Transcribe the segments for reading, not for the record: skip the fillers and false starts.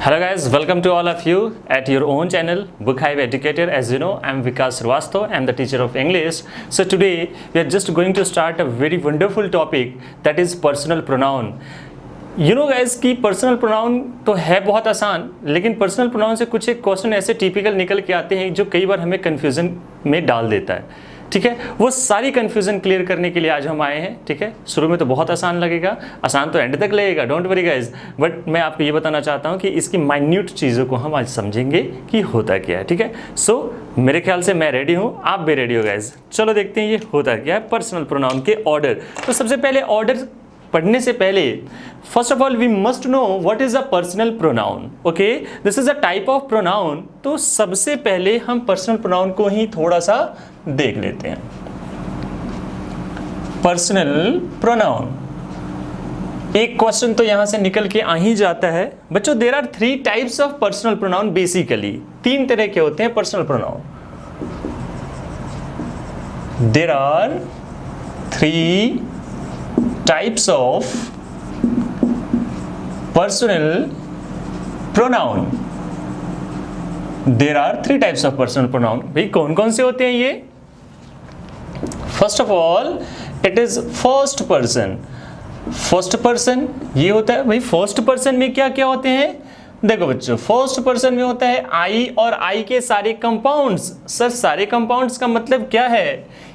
Hello guys, welcome to all of you at your own channel Book Hive Educator. As you know, I am Vikas Srivastava. I am the teacher of English. So today we are just going to start a very wonderful topic, that is personal pronoun. You know guys कि personal pronoun तो है बहुत आसान, लेकिन personal pronoun से कुछ एक question ऐसे टिपिकल निकल के आते हैं जो कई बार हमें कन्फ्यूज़न में डाल देता है। ठीक है, वो सारी कन्फ्यूज़न क्लियर करने के लिए आज हम आए हैं। ठीक है, शुरू में तो बहुत आसान लगेगा, आसान तो एंड तक लगेगा, डोंट वरी गाइज। बट मैं आपको ये बताना चाहता हूँ कि इसकी माइन्यूट चीज़ों को हम आज समझेंगे कि होता क्या है। ठीक है, सो मेरे ख्याल से मैं रेडी हूँ, आप भी रेडी हो गाइज। चलो देखते हैं ये होता क्या है पर्सनल प्रोनाउन के ऑर्डर। तो सबसे पहले ऑर्डर पढ़ने से पहले first of all we must know what is a personal pronoun. Okay, this is a type of pronoun. तो सबसे पहले हम पर्सनल प्रोनाउन को ही थोड़ा सा देख लेते हैं। पर्सनल प्रोनाउन, एक क्वेश्चन तो यहां से निकल के आ ही जाता है बच्चों। There are 3 types of personal pronoun. Basically 3 तरह के होते हैं personal pronoun. There are 3 types of personal pronoun. There are 3 types of personal pronoun. भाई कौन कौन से होते हैं ये? First of all, it is first person. First person ये होता है भाई। first person में क्या क्या होते हैं? देखो बच्चों, फर्स्ट पर्सन में होता है आई और आई के सारे कंपाउंड्स। सर सारे कंपाउंड्स का मतलब क्या है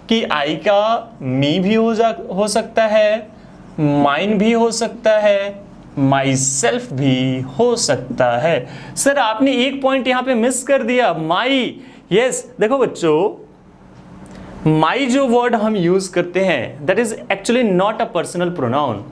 कि आई का मी भी हो सकता है, माइन भी हो सकता है, माई सेल्फ भी हो सकता है। सर आपने एक पॉइंट यहां पे मिस कर दिया, माई। यस, देखो बच्चों, माई जो वर्ड हम यूज करते हैं that is actually not a personal pronoun.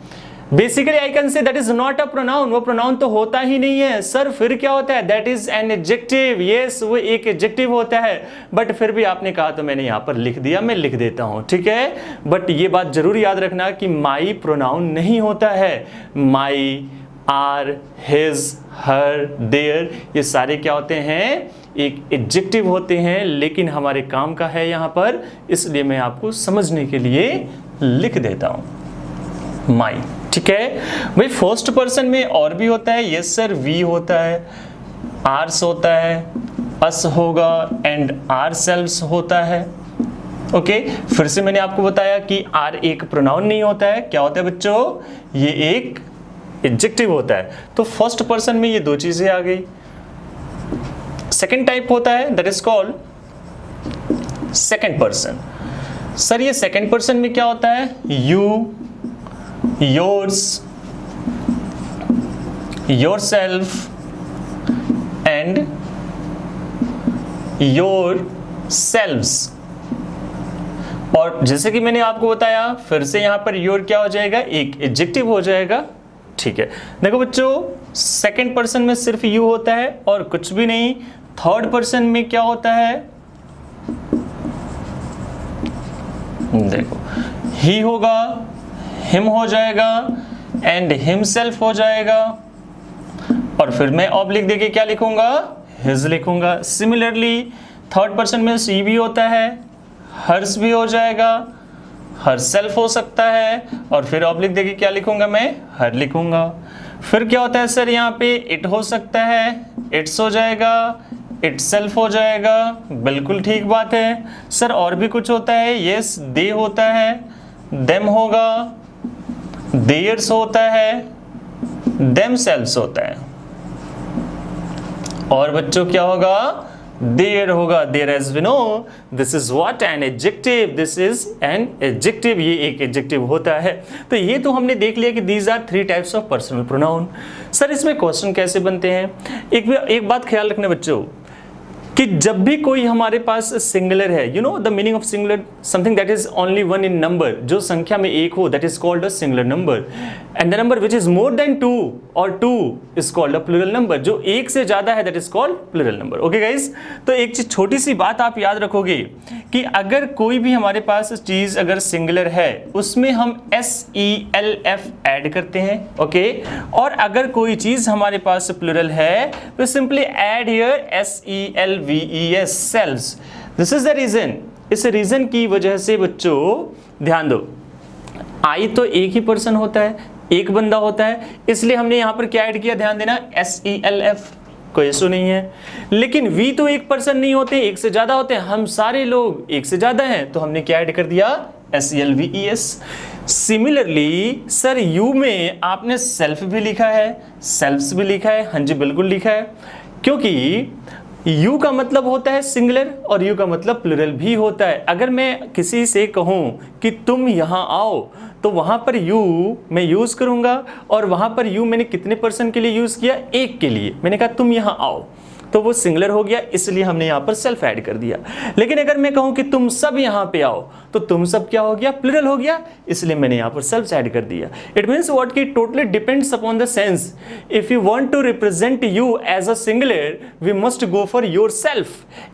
Basically I can say that is not a pronoun. वो प्रोनाउन तो होता ही नहीं है। सर फिर क्या होता है? That is an adjective. Yes, वो एक एडजेक्टिव होता है। बट फिर भी आपने कहा तो मैंने यहां पर लिख दिया, मैं लिख देता हूं। ठीक है, बट ये बात जरूर याद रखना कि माई प्रोनाउन नहीं होता है। माई, आर, हिज, हर, देयर, ये सारे क्या होते हैं? एक एडजेक्टिव होते हैं। लेकिन हमारे काम का है यहां पर, इसलिए मैं आपको समझने के लिए लिख देता हूं माई। ठीक है भाई, फर्स्ट पर्सन में और भी होता है। यस सर, वी होता है, आर्स होता है, अस होगा एंड आर सेल्व्स होता है। ओके, फिर से मैंने आपको बताया कि आर एक प्रोनाउन नहीं होता है। क्या होता है बच्चों? ये एक एडजेक्टिव होता है। तो फर्स्ट पर्सन में ये 2 चीजें आ गई। सेकंड टाइप होता है that is called second person. Sir ये सेकंड पर्सन में क्या होता है? You, yours, yourself and yourselves। और जैसे कि मैंने आपको बताया, फिर से यहां पर योर क्या हो जाएगा? एक एडजेक्टिव हो जाएगा। ठीक है, देखो बच्चों, सेकंड पर्सन में सिर्फ यू होता है और कुछ भी नहीं। थर्ड पर्सन में क्या होता है? देखो, ही होगा, हिम हो जाएगा एंड हिमसेल्फ हो जाएगा। और फिर मैं ऑब्लिक देके क्या लिखूंगा? हिज लिखूंगा। सिमिलरली थर्ड पर्सन में सी भी होता है, हर्स भी हो जाएगा, हर सेल्फ हो सकता है। और फिर ऑब्लिक देके क्या लिखूंगा? मैं हर लिखूंगा। फिर क्या होता है सर? यहाँ पे इट हो सकता है, इट्स हो जाएगा, इट सेल्फ हो जाएगा। बिल्कुल ठीक बात है सर। और भी कुछ होता है? यस, दे होता है, देम होगा, देयर्स होता है, देमसेल्व्स होता है। और बच्चों क्या होगा? देयर होगा। There as we know this is what? An adjective. This is an adjective. ये एक एडजेक्टिव होता है। तो ये तो हमने देख लिया कि these are 3 types of personal pronoun. Sir इसमें क्वेश्चन कैसे बनते हैं? एक बात ख्याल रखना बच्चों कि जब भी कोई हमारे पास सिंगुलर है, you know the meaning of singular, something that is only 1 in number, जो संख्या में एक हो, that is called a singular number. And the number which is more than 2 और 2 is called a plural number. जो एक से ज्यादा है that is called plural number. Okay guys, तो एक चीज छोटी सी बात आप याद रखोगे कि अगर कोई भी हमारे पास चीज अगर सिंगुलर है उसमें हम SELF ऐड करते हैं। ओके, और अगर कोई चीज हमारे पास प्लूरल है तो simply add here SELVES, selves. This is the reason. इस रीजन की वजह से बच्चों ध्यान दो, आई तो एक ही पर्सन होता है, एक बंदा होता है, इसलिए हमने यहां पर क्या ऐड किया, ध्यान देना, SELF, कोई इशू नहीं है। लेकिन वी तो एक पर्सन नहीं होते, एक से ज्यादा होते हैं, हम सारे लोग एक से ज्यादा हैं, तो हमने क्या ऐड कर दिया, SELVES। सिमिलरली सर यू में आपने सेल्फ भी लिखा है, सेल्फ्स भी लिखा है, हाँ जी बिल्कुल लिखा है, क्योंकि यू का मतलब होता है सिंगुलर और यू का मतलब प्लूरल भी होता है। अगर मैं किसी से कहूं कि तुम यहां आओ, तो वहां पर यू मैं यूज करूंगा, और वहां पर यू मैंने कितने पर्सन के लिए यूज किया, एक के लिए। मैंने कहा तुम यहां आओ, तो वो सिंगुलर हो गया, इसलिए हमने यहां पर सेल्फ ऐड कर दिया। लेकिन अगर मैं कहूं कि तुम सब यहां पे आओ, तो तुम सब क्या हो गया, प्लूरल हो गया, इसलिए मैंने यहां पर सेल्फ ऐड कर दिया। इट मींस व्हाट कि totally depends upon the sense. If you want to represent you as a singular, we must go for yourself,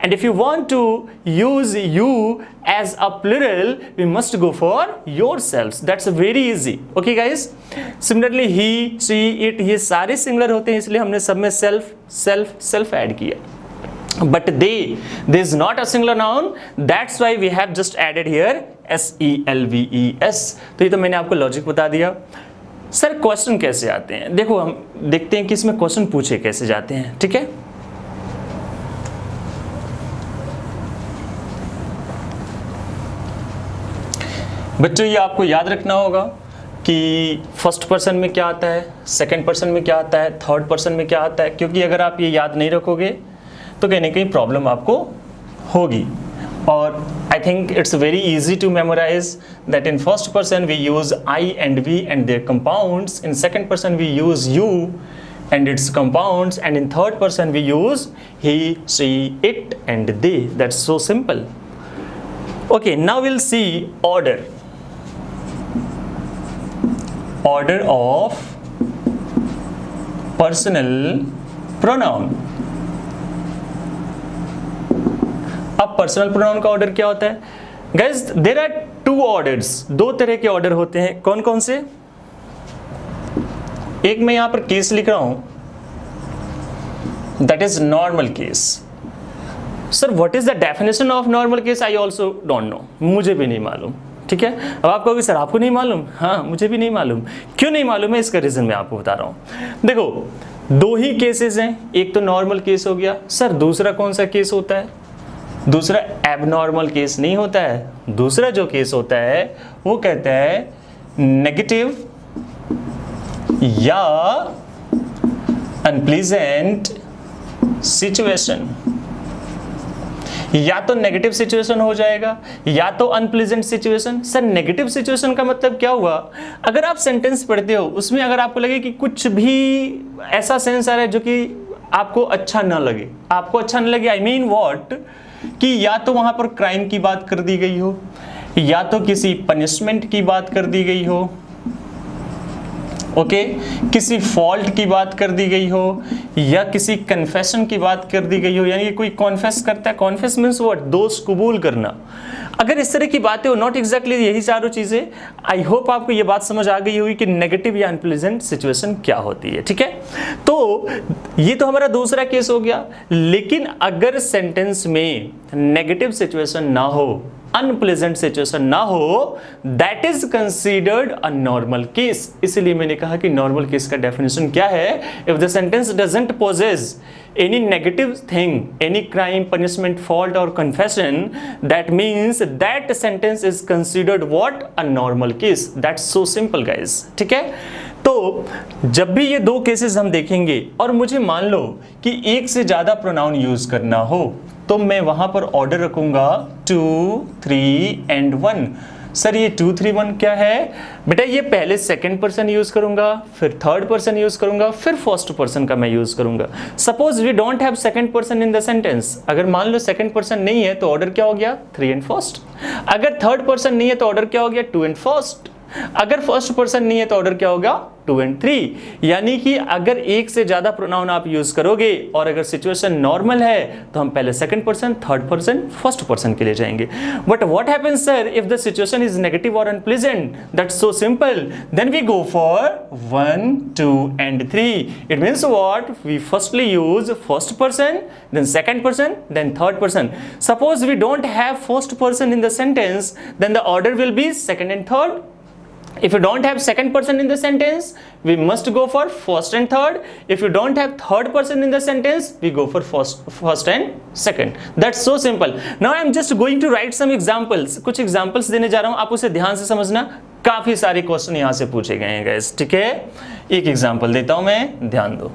and if you want to use you as a plural, we must go for yourselves. That's very easy. Okay guys, similarly he, she, it, ये सारे singular होते हैं, इसलिए हमने सब में self self self add किया। But they is not a singular noun, that's why we have just added here SELVES। तो ये तो मैंने आपको लॉजिक बता दिया। सर क्वेश्चन कैसे आते हैं, देखो हम देखते हैं कि इसमें क्वेश्चन पूछे कैसे जाते हैं, ठीक है। बच्चों ये आपको याद रखना होगा कि फर्स्ट पर्सन में क्या आता है, सेकंड पर्सन में क्या आता है, थर्ड पर्सन में क्या आता है, क्योंकि अगर आप ये याद नहीं रखोगे तो कहीं ना कहीं प्रॉब्लम आपको होगी। और I think it's very easy to memorise that in first person we use I and we and their compounds, in second person we use you and its compounds, and in third person we use he, she, it and they. That's so simple. Okay, now we'll see order of personal pronoun. अब personal pronoun का order क्या होता है guys, there are two orders, दो तरह के order होते हैं। कौन कौन से, एक मैं यहां पर केस लिख रहा हूं, that is normal case. Sir what is the definition of normal case, I also don't know, मुझे भी नहीं मालूम, ठीक है। अब आप कहोगे सर आपको नहीं मालूम, हाँ मुझे भी नहीं मालूम। क्यों नहीं मालूम है, इसका रीजन मैं आपको बता रहा हूं। देखो दो ही केसेस हैं, एक तो नॉर्मल केस हो गया, सर दूसरा कौन सा केस होता है, दूसरा एबनॉर्मल केस नहीं होता है, दूसरा जो केस होता है वो कहता है नेगेटिव या अनप्लीजेंट सिचुएशन। या तो नेगेटिव सिचुएशन हो जाएगा या तो unpleasant situation. Sir negative situation का मतलब क्या हुआ, अगर आप सेंटेंस पढ़ते हो उसमें अगर आपको लगे कि कुछ भी ऐसा सेंस आ रहा है जो कि आपको अच्छा ना लगे, आपको अच्छा ना लगे, आई मीन व्हाट, कि या तो वहां पर क्राइम की बात कर दी गई हो, या तो किसी पनिशमेंट की बात कर दी गई हो, ओके, किसी फॉल्ट की बात कर दी गई हो, या किसी कन्फेशन की बात कर दी गई हो, यानी कि कोई कॉन्फेस करता है, कॉन्फेस मीन्स व्हाट, दोष कबूल करना। अगर इस तरह की बातें हो, नॉट एग्जैक्टली यही चारों चीजें, आई होप आपको ये बात समझ आ गई होगी कि नेगेटिव या अनप्लेजेंट सिचुएशन क्या होती है, ठीक है। तो ये तो हमारा दूसरा केस हो गया। लेकिन अगर सेंटेंस में नेगेटिव सिचुएशन ना हो, अनप्लेजेंट सिचुएशन ना हो, that is considered a normal case. इसलिए मैंने कहा कि नॉर्मल केस का डेफिनेशन क्या है, if the sentence doesn't possess any negative thing, any crime, punishment, fault or confession, that means that sentence is considered what, a normal case. That's so simple guys, ठीक है। तो जब भी ये दो केसेस हम देखेंगे और मुझे मान लो कि एक से ज्यादा प्रोनाउन यूज करना हो, तो मैं वहां पर ऑर्डर रखूंगा 2, 3 and 1। सर ये 2, 3, 1 क्या है बेटा, ये पहले सेकंड पर्सन यूज करूंगा, फिर थर्ड पर्सन यूज करूंगा, फिर फर्स्ट पर्सन का मैं यूज करूंगा। Suppose we don't have second person in the sentence, अगर मान लो सेकंड पर्सन नहीं है तो ऑर्डर क्या हो गया, 3 and फर्स्ट। अगर थर्ड पर्सन नहीं है तो ऑर्डर क्या हो गया, 2 and फर्स्ट। अगर फर्स्ट पर्सन नहीं है तो ऑर्डर क्या होगा, 2 and 3। यानी कि अगर एक से ज्यादा प्रोनाउन आप यूज करोगे और अगर सिचुएशन नॉर्मल है तो हम पहले second person, third person, first person के लिए जाएंगे। But what happens sir if the situation is negative और unpleasant, that's so simple, then we go for 1, 2 and 3। It means what, we firstly use first person, then second person, then third person. Suppose we don't have first person in the sentence, then the order will be second and third. If you don't have second person in the sentence, we must go for first and third. If you don't have third person in the sentence, we go for first and second. That's so simple. Now I am just going to write some examples. कुछ examples देने जा रहा हूँ, आप उसे ध्यान से समझना. काफी सारे क्वेश्चन यहाँ से पूछे गए हैं guys, ठीक है. एक एग्जाम्पल देता हूँ मैं, ध्यान दो.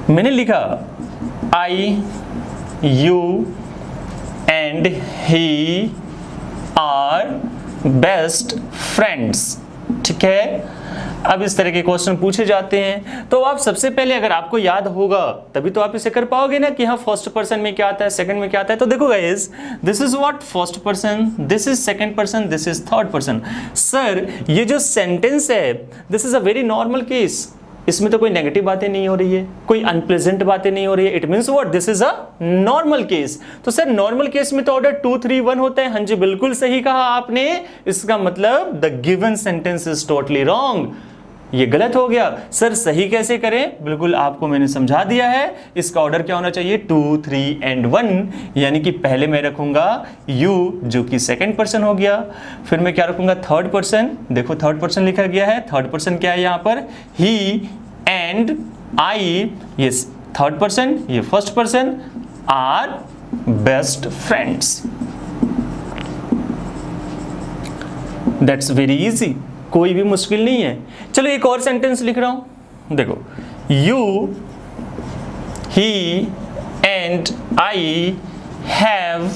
मैंने लिखा I, you and he are best friends, ठीक है. अब इस तरह के क्वेश्चन पूछे जाते हैं, तो आप सबसे पहले अगर आपको याद होगा तभी तो आप इसे कर पाओगे ना कि हाँ फर्स्ट पर्सन में क्या आता है, सेकंड में क्या आता है. तो देखो guys, this is what first person, this is second person, this is third person. Sir ये जो सेंटेंस है, this is a very normal case. इसमें तो कोई नेगेटिव बातें नहीं हो रही है, कोई अनप्लेजेंट बातें नहीं हो रही है. It means what, this is a normal case. तो सर नॉर्मल केस में तो ऑर्डर 2 3 1 होता है. हाँ जी, बिल्कुल सही कहा आपने. इसका मतलब the given sentence is totally wrong. ये गलत हो गया. सर सही कैसे करें? बिल्कुल आपको मैंने समझा दिया है. इसका ऑर्डर क्या होना चाहिए? 2 3 and 1. यानी कि पहले मैं रखूंगा यू जो कि सेकंड पर्सन हो गया, फिर मैं क्या रखूंगा? Third person. देखो थर्ड पर्सन लिखा गया है. थर्ड पर्सन क्या है यहाँ पर? He and I. ये थर्ड पर्सन, ये first person are best friends. That's very easy, कोई भी मुश्किल नहीं है. चलो एक और सेंटेंस लिख रहा हूं. देखो, you, he and I have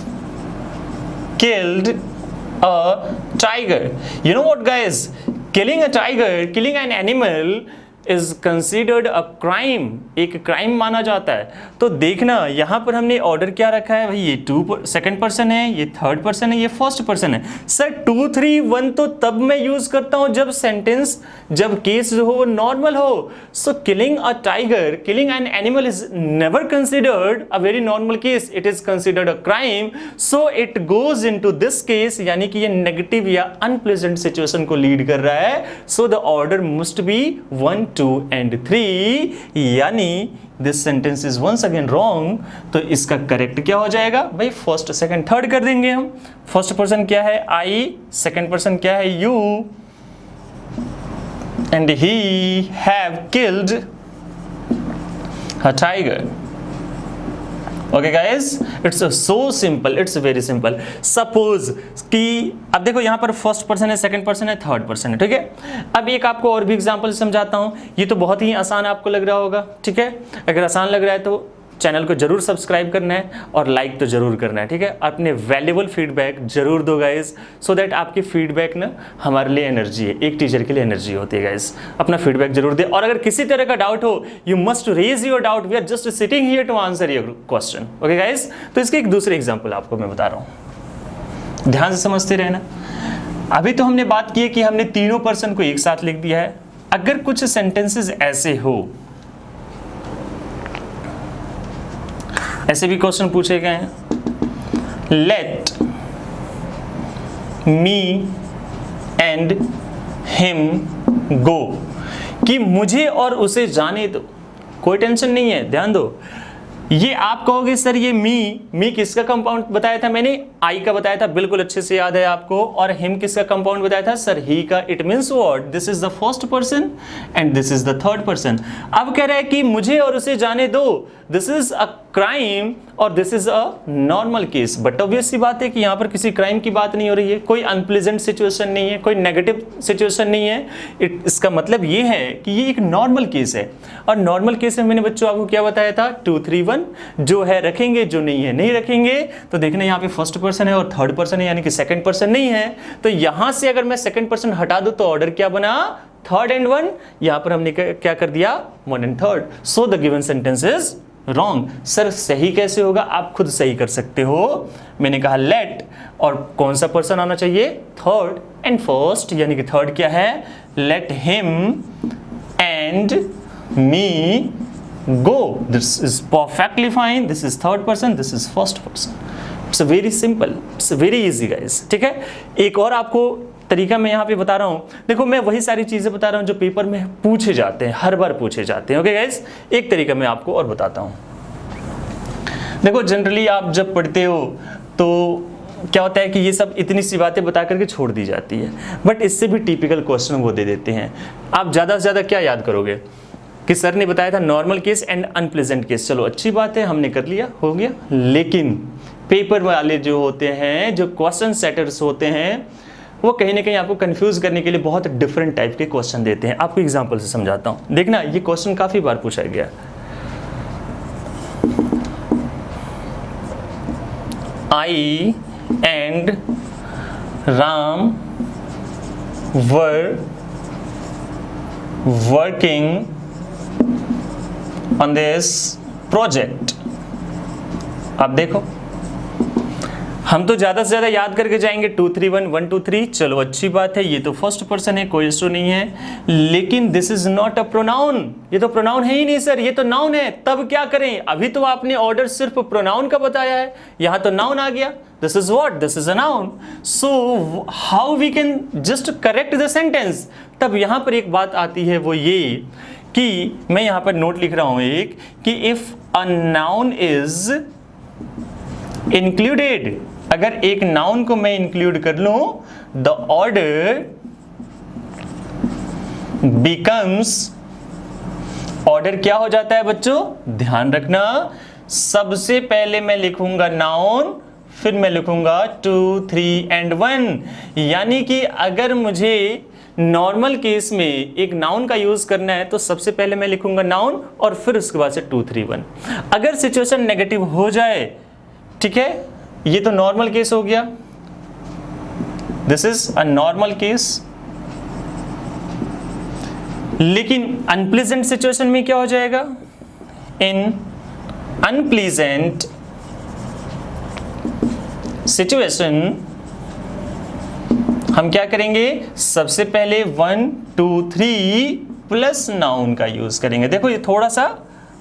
killed a tiger. You know what guys, killing a tiger, killing an animal is considered a crime. एक क्राइम माना जाता है. तो देखना यहां पर हमने ऑर्डर क्या रखा है भाई, ये सेकंड पर्सन है, ये थर्ड पर्सन है, ये फर्स्ट पर्सन है. सर 2 3 1 तो तब मैं यूज करता हूं जब सेंटेंस, जब केस जो हो वो नॉर्मल हो. So killing a tiger, killing an animal is never considered a very normal case. It is considered a crime. So it goes into this case, यानी कि ये नेगेटिव या अनप्लेजेंट सिचुएशन को लीड कर रहा है. So the order must be 1 2 and 3, यानी this sentence is once again wrong. तो इसका करेक्ट क्या हो जाएगा भाई? फर्स्ट सेकंड थर्ड कर देंगे हम. फर्स्ट पर्सन क्या है? आई. सेकंड पर्सन क्या है? You. And he have killed a tiger. Okay guys, it's so simple, it's very simple. Suppose कि अब देखो यहां पर फर्स्ट पर्सन है, सेकंड पर्सन है, थर्ड पर्सन है, ठीक है. अब एक आपको और भी एग्जांपल समझाता हूं. ये तो बहुत ही आसान आपको लग रहा होगा, ठीक है. अगर आसान लग रहा है तो चैनल को जरूर सब्सक्राइब करना है और लाइक तो जरूर करना है, ठीक है. अपने वैल्यूएबल फीडबैक जरूर दो गाइस, सो दैट आपकी फीडबैक ना हमारे लिए एनर्जी है, एक टीचर के लिए एनर्जी होती है गाइस. अपना फीडबैक जरूर दे. और अगर किसी तरह का डाउट हो, you must raise your doubt. We are just sitting here to answer your question. Okay guys, तो इसके एक दूसरे एग्जाम्पल आपको मैं बता रहा हूँ, ध्यान से समझते रहना. अभी तो हमने बात की है कि हमने तीनों पर्सन को एक साथ लिख दिया है. अगर कुछ सेंटेंसेस ऐसे हो, ऐसे भी क्वेश्चन पूछे गए हैं. Let me and him go, कि मुझे और उसे जाने दो. कोई टेंशन नहीं है, ध्यान दो. ये आप कहोगे सर ये मी किसका कंपाउंड बताया था मैंने? आई का बताया था, बिल्कुल अच्छे से याद है आपको. और हिम किसका कंपाउंड बताया था? सर ही का. It means what? This is the first person and this is the third person. अब कह रहा है कि मुझे और उसे जाने दो. दिस इज अ क्राइम और this is a normal case. But obvious सी बात है कि यहाँ पर किसी क्राइम की बात नहीं हो रही है, कोई अनप्लेजेंट सिचुएशन नहीं है, कोई नेगेटिव सिचुएशन नहीं है. इसका मतलब ये है कि ये एक नॉर्मल केस है. और नॉर्मल केस में मैंने बच्चों आपको क्या बताया था? 2 3 1. जो है रखेंगे, जो नहीं है नहीं रखेंगे. तो देखना यहाँ पे फर्स्ट पर्सन है और थर्ड पर्सन है, यानी कि सेकंड पर्सन नहीं है. तो यहां से अगर मैं सेकंड पर्सन हटा दूं तो ऑर्डर क्या बना? Third and 1. यहां पर हमने क्या कर दिया? 1 and 3. So the given sentence is wrong. Sir सही कैसे होगा? आप खुद सही कर सकते हो. मैंने कहा लेट, और कौन सा पर्सन आना चाहिए? थर्ड एंड फर्स्ट, यानी कि थर्ड क्या है? Let him and me go. This is perfectly fine. This is third person, this is first person. It's very simple, it's very easy guys. ठीक है. एक और आपको तरीका मैं यहाँ पे बता रहा हूँ. देखो मैं वही सारी चीजें बता रहा हूँ जो पेपर में पूछे जाते हैं, हर बार पूछे जाते हैं. ओके गाइस, एक तरीका मैं आपको और बताता हूँ. देखो जनरली आप जब पढ़ते हो तो क्या होता है कि ये सब इतनी सी बातें बता करके छोड़ दी जाती है, बट इससे भी टिपिकल क्वेश्चन वो दे देते हैं। आप ज़्यादा से ज़्यादा क्या याद करोगे कि सर ने बताया था normal case and unpleasant case, चलो अच्छी बात है, हमने कर लिया, हो गया। लेकिन पेपर वाले जो होते हैं, जो क्वेश्चन सेटर्स होते हैं, वो कहीं ना कहीं आपको कंफ्यूज करने के लिए बहुत डिफरेंट टाइप के क्वेश्चन देते हैं। आपको एग्जांपल से समझाता हूँ। देखना, ये क्वेश्चन काफ़ी बार पूछा गया। I and Ram were working on this project। अब देखो, हम तो ज़्यादा से ज़्यादा याद करके जाएंगे 2 3 1 1 2 3, चलो अच्छी बात है, ये तो फर्स्ट पर्सन है, कोई इशू नहीं है। लेकिन this is not a pronoun, ये तो प्रोनाउन है ही नहीं सर, ये तो नाउन है। तब क्या करें? अभी तो आपने ऑर्डर सिर्फ प्रोनाउन का बताया है, यहाँ तो नाउन आ गया। This is what? This is a noun. So how we can just correct the sentence? तब यहाँ पर एक बात आती है, वो ये कि मैं यहाँ पर नोट लिख रहा हूँ एक, कि if a noun is included, अगर एक नाउन को मैं इंक्लूड कर लूं, द ऑर्डर बिकम्स, ऑर्डर क्या हो जाता है बच्चों? ध्यान रखना, सबसे पहले मैं लिखूंगा नाउन, फिर मैं लिखूंगा 2 3 एंड 1। यानी कि अगर मुझे नॉर्मल केस में एक नाउन का यूज करना है तो सबसे पहले मैं लिखूंगा नाउन और फिर उसके बाद से 2 3 1। अगर सिचुएशन नेगेटिव हो जाए, ठीक है, ये तो नॉर्मल केस हो गया, this is a normal case. लेकिन अनप्लीजेंट सिचुएशन में क्या हो जाएगा? इन अनप्लीजेंट सिचुएशन हम क्या करेंगे? सबसे पहले 1 2 3 प्लस नाउन का यूज करेंगे। देखो, ये थोड़ा सा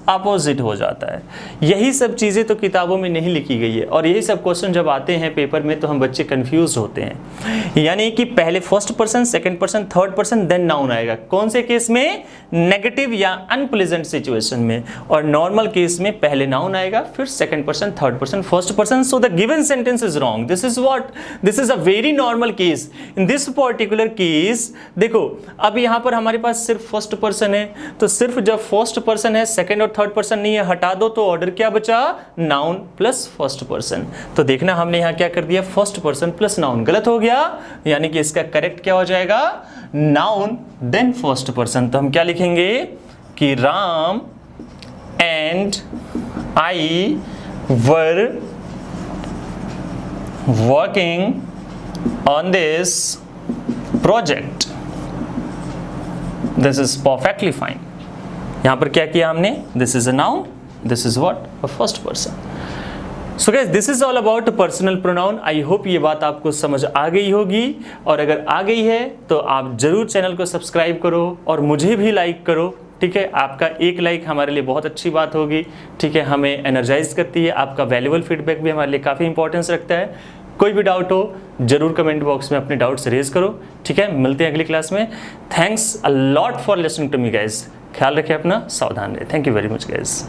अपोजिट हो जाता है। यही सब चीज़ें तो किताबों में नहीं लिखी गई है, और यही सब क्वेश्चन जब आते हैं पेपर में तो हम बच्चे कंफ्यूज होते हैं। यानी कि पहले first person, second person, third person, then noun आएगा। कौन से केस में? नेगेटिव या अनप्लेजेंट सिचुएशन में। और नॉर्मल केस में पहले नाउन आएगा, फिर second person, third person, first person. So the given sentence is wrong. This is what? This is a very normal case. In this particular case देखो, अब यहाँ पर हमारे पास सिर्फ फर्स्ट पर्सन है, तो सिर्फ जब फर्स्ट पर्सन है, सेकंड और थर्ड पर्सन नहीं है, हटा दो, तो ऑर्डर क्या बचा? Noun plus first person. तो देखना, हमने यहां क्या कर दिया? First person plus noun. गलत हो गया, यानी कि इसका करेक्ट क्या हो जाएगा? Noun then first person. तो हम क्या लिखेंगे कि Ram and I were working on this project. This is perfectly fine. यहां पर क्या किया हमने? This is a noun, this is what? A first person. So guys, this is all about personal pronoun. I hope ये बात आपको समझ आ गई होगी, और अगर आ गई है तो आप जरूर चैनल को सब्सक्राइब करो और मुझे भी लाइक करो। ठीक है, आपका एक लाइक हमारे लिए बहुत अच्छी बात होगी। ठीक है, हमें एनर्जाइज करती है। आपका वैल्यूएबल फीडबैक भी हमारे लिए काफ़ी इंपॉर्टेंस रखता है। कोई भी डाउट हो जरूर कमेंट बॉक्स में अपने डाउट्स रेज करो। ठीक है, मिलते हैं अगली क्लास में। Thanks a lot for listening to me guys. ख्याल रखें अपना, सावधान रहे। Thank you very much guys.